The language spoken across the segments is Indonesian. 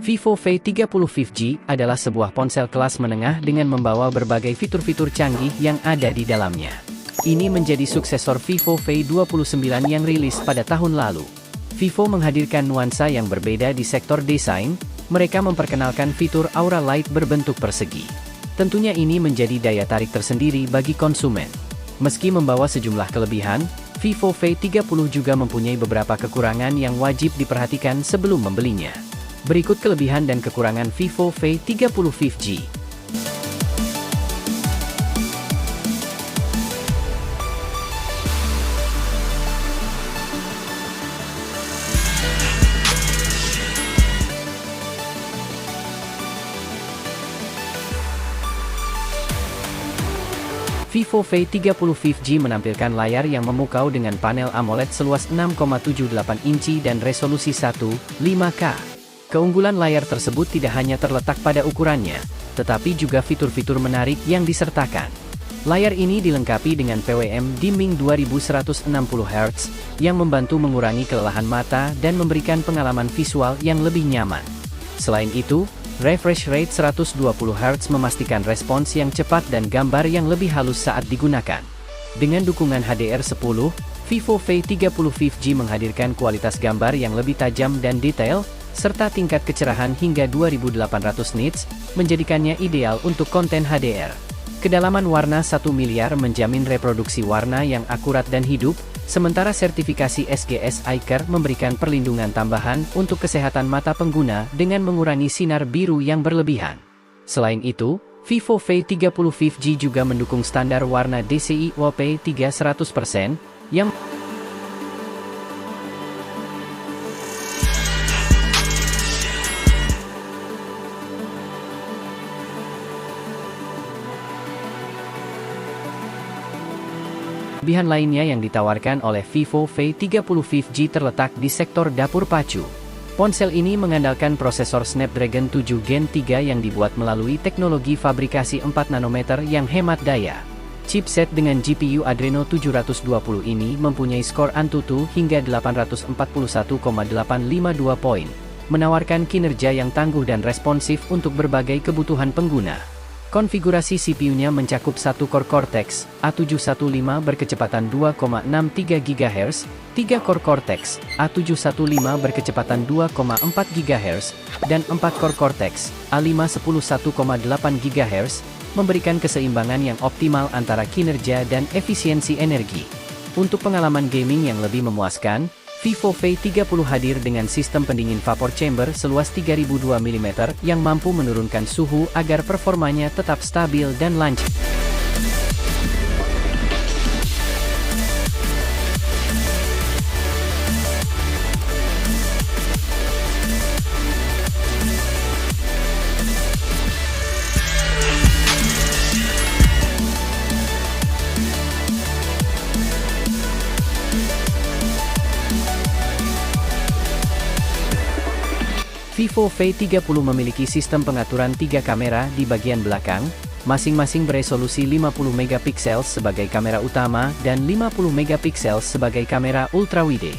Vivo V30 5G adalah sebuah ponsel kelas menengah dengan membawa berbagai fitur-fitur canggih yang ada di dalamnya. Ini menjadi suksesor Vivo V29 yang rilis pada tahun lalu. Vivo menghadirkan nuansa yang berbeda di sektor desain. Mereka memperkenalkan fitur Aura Light berbentuk persegi. Tentunya ini menjadi daya tarik tersendiri bagi konsumen. Meski membawa sejumlah kelebihan, Vivo V30 juga mempunyai beberapa kekurangan yang wajib diperhatikan sebelum membelinya. Berikut kelebihan dan kekurangan Vivo V30 5G. Vivo V30 5G menampilkan layar yang memukau dengan panel AMOLED seluas 6,78 inci dan resolusi 1.5K. Keunggulan layar tersebut tidak hanya terletak pada ukurannya, tetapi juga fitur-fitur menarik yang disertakan. Layar ini dilengkapi dengan PWM dimming 2160 Hz, yang membantu mengurangi kelelahan mata dan memberikan pengalaman visual yang lebih nyaman. Selain itu, refresh rate 120 Hz memastikan respons yang cepat dan gambar yang lebih halus saat digunakan. Dengan dukungan HDR10, Vivo V30 5G menghadirkan kualitas gambar yang lebih tajam dan detail, serta tingkat kecerahan hingga 2800 nits, menjadikannya ideal untuk konten HDR. Kedalaman warna 1 miliar menjamin reproduksi warna yang akurat dan hidup, sementara sertifikasi SGS Eye-Care memberikan perlindungan tambahan untuk kesehatan mata pengguna dengan mengurangi sinar biru yang berlebihan. Selain itu, Vivo V30 5G juga mendukung standar warna DCI WP3 100%, yang kelebihan lainnya yang ditawarkan oleh Vivo V30 5G terletak di sektor dapur pacu. Ponsel ini mengandalkan prosesor Snapdragon 7 Gen 3 yang dibuat melalui teknologi fabrikasi 4 nanometer yang hemat daya. Chipset dengan GPU Adreno 720 ini mempunyai skor AnTuTu hingga 841,852 poin, menawarkan kinerja yang tangguh dan responsif untuk berbagai kebutuhan pengguna. Konfigurasi CPU-nya mencakup 1 core Cortex A715 berkecepatan 2,63 GHz, 3 core Cortex A715 berkecepatan 2,4 GHz, dan 4 core Cortex A511 1,8 GHz, memberikan keseimbangan yang optimal antara kinerja dan efisiensi energi. Untuk pengalaman gaming yang lebih memuaskan, Vivo V30 hadir dengan sistem pendingin vapor chamber seluas 3002 mm yang mampu menurunkan suhu agar performanya tetap stabil dan lancar. Vivo V30 memiliki sistem pengaturan 3 kamera di bagian belakang, masing-masing beresolusi 50 MP sebagai kamera utama dan 50 MP sebagai kamera ultrawide.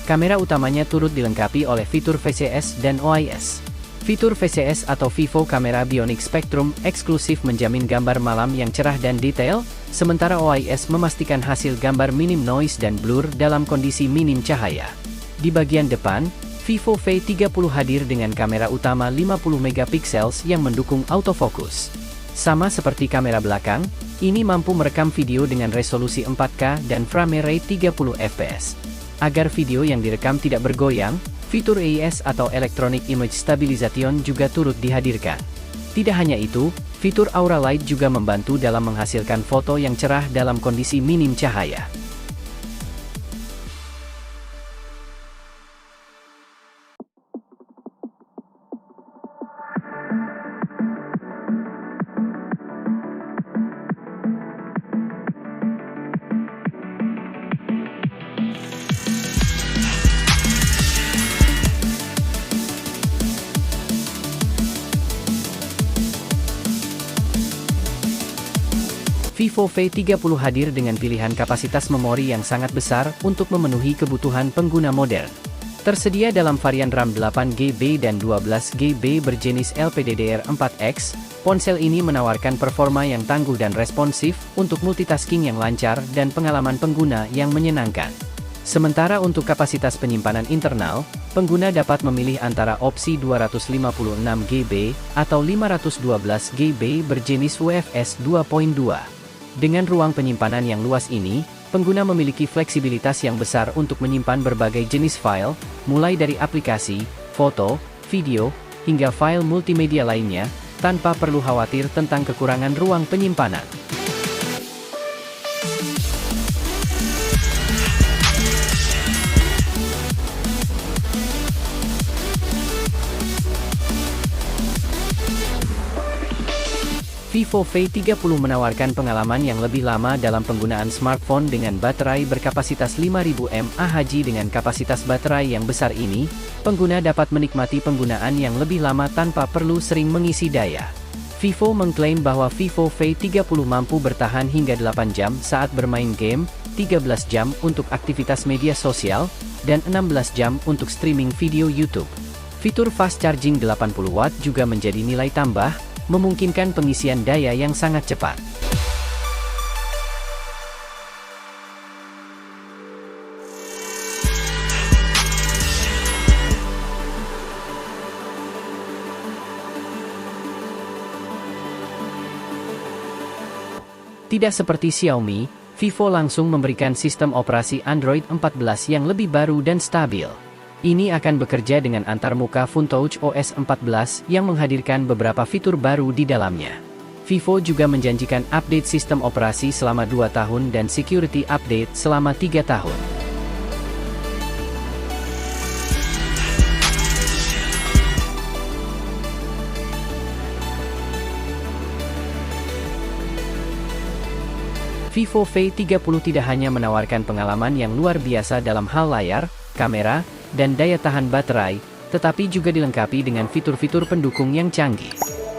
Kamera utamanya turut dilengkapi oleh fitur VCS dan OIS. Fitur VCS atau Vivo Camera Bionic Spectrum eksklusif menjamin gambar malam yang cerah dan detail, sementara OIS memastikan hasil gambar minim noise dan blur dalam kondisi minim cahaya. Di bagian depan, Vivo V30 hadir dengan kamera utama 50 MP yang mendukung autofocus. Sama seperti kamera belakang, ini mampu merekam video dengan resolusi 4K dan frame rate 30 fps. Agar video yang direkam tidak bergoyang, fitur EIS atau Electronic Image Stabilization juga turut dihadirkan. Tidak hanya itu, fitur Aura Light juga membantu dalam menghasilkan foto yang cerah dalam kondisi minim cahaya. Vivo V30 hadir dengan pilihan kapasitas memori yang sangat besar untuk memenuhi kebutuhan pengguna modern. Tersedia dalam varian RAM 8GB dan 12GB berjenis LPDDR4X, ponsel ini menawarkan performa yang tangguh dan responsif untuk multitasking yang lancar dan pengalaman pengguna yang menyenangkan. Sementara untuk kapasitas penyimpanan internal, pengguna dapat memilih antara opsi 256GB atau 512GB berjenis UFS 2.2. Dengan ruang penyimpanan yang luas ini, pengguna memiliki fleksibilitas yang besar untuk menyimpan berbagai jenis file, mulai dari aplikasi, foto, video, hingga file multimedia lainnya, tanpa perlu khawatir tentang kekurangan ruang penyimpanan. Vivo V30 menawarkan pengalaman yang lebih lama dalam penggunaan smartphone dengan baterai berkapasitas 5000 mAh. Dengan kapasitas baterai yang besar ini, pengguna dapat menikmati penggunaan yang lebih lama tanpa perlu sering mengisi daya. Vivo mengklaim bahwa Vivo V30 mampu bertahan hingga 8 jam saat bermain game, 13 jam untuk aktivitas media sosial, dan 16 jam untuk streaming video YouTube. Fitur fast charging 80 watt juga menjadi nilai tambah, memungkinkan pengisian daya yang sangat cepat. Tidak seperti Xiaomi, Vivo langsung memberikan sistem operasi Android 14 yang lebih baru dan stabil. Ini akan bekerja dengan antarmuka FunTouch OS 14 yang menghadirkan beberapa fitur baru di dalamnya. Vivo juga menjanjikan update sistem operasi selama 2 tahun dan security update selama 3 tahun. Vivo V30 tidak hanya menawarkan pengalaman yang luar biasa dalam hal layar, kamera, dan daya tahan baterai, tetapi juga dilengkapi dengan fitur-fitur pendukung yang canggih.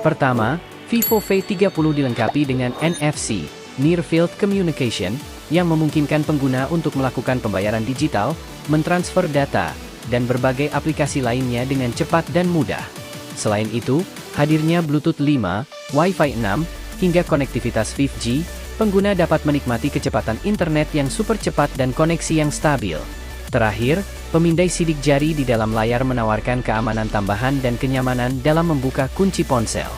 Pertama, Vivo V30 dilengkapi dengan NFC, Near Field Communication, yang memungkinkan pengguna untuk melakukan pembayaran digital, mentransfer data, dan berbagai aplikasi lainnya dengan cepat dan mudah. Selain itu, hadirnya Bluetooth 5, Wi-Fi 6, hingga konektivitas 5G, pengguna dapat menikmati kecepatan internet yang super cepat dan koneksi yang stabil. Terakhir, pemindai sidik jari di dalam layar menawarkan keamanan tambahan dan kenyamanan dalam membuka kunci ponsel.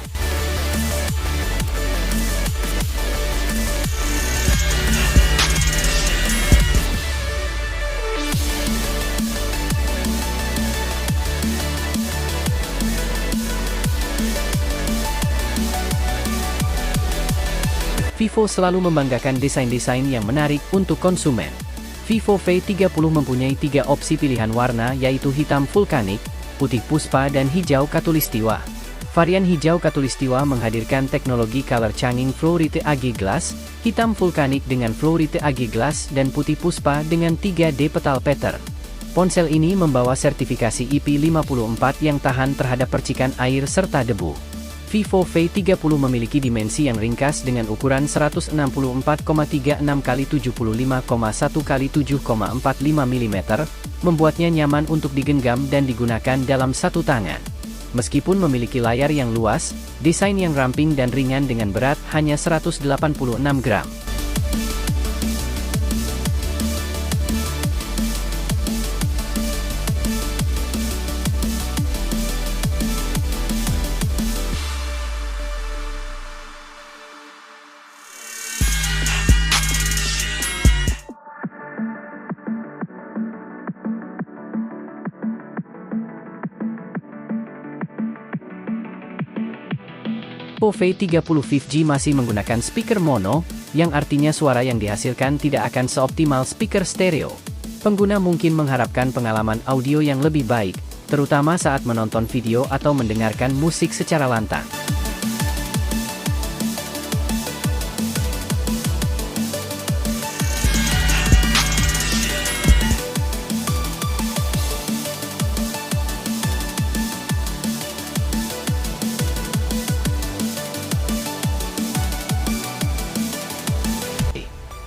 Vivo selalu membanggakan desain-desain yang menarik untuk konsumen. Vivo V30 mempunyai 3 opsi pilihan warna yaitu hitam vulkanik, putih puspa dan hijau khatulistiwa. Varian hijau khatulistiwa menghadirkan teknologi Color Changing Fluorite AG Glass, hitam vulkanik dengan Fluorite AG Glass dan putih puspa dengan 3D Petal Pattern. Ponsel ini membawa sertifikasi IP54 yang tahan terhadap percikan air serta debu. Vivo V30 memiliki dimensi yang ringkas dengan ukuran 164,36 x 75,1 x 7,45 mm, membuatnya nyaman untuk digenggam dan digunakan dalam satu tangan. Meskipun memiliki layar yang luas, desain yang ramping dan ringan dengan berat hanya 186 gram. Vivo V30 5G masih menggunakan speaker mono, yang artinya suara yang dihasilkan tidak akan seoptimal speaker stereo. Pengguna mungkin mengharapkan pengalaman audio yang lebih baik, terutama saat menonton video atau mendengarkan musik secara lantang.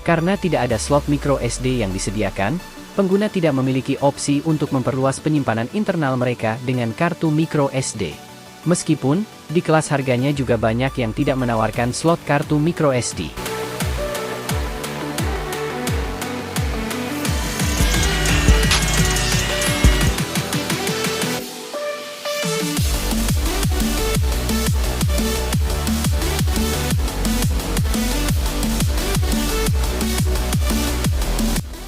Karena tidak ada slot micro SD yang disediakan, Pengguna tidak memiliki opsi untuk memperluas penyimpanan internal mereka dengan kartu micro SD. Meskipun, di kelas harganya juga banyak yang tidak menawarkan slot kartu micro SD.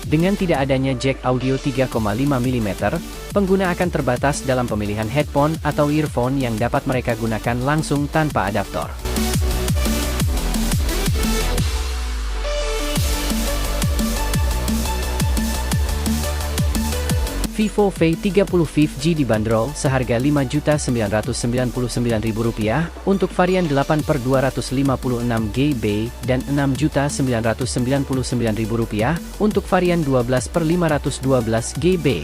Dengan tidak adanya jack audio 3,5 mm, pengguna akan terbatas dalam pemilihan headphone atau earphone yang dapat mereka gunakan langsung tanpa adaptor. Vivo V30 5G dibanderol seharga Rp5.999.000 untuk varian 8/256 GB dan Rp6.999.000 untuk varian 12/512 GB.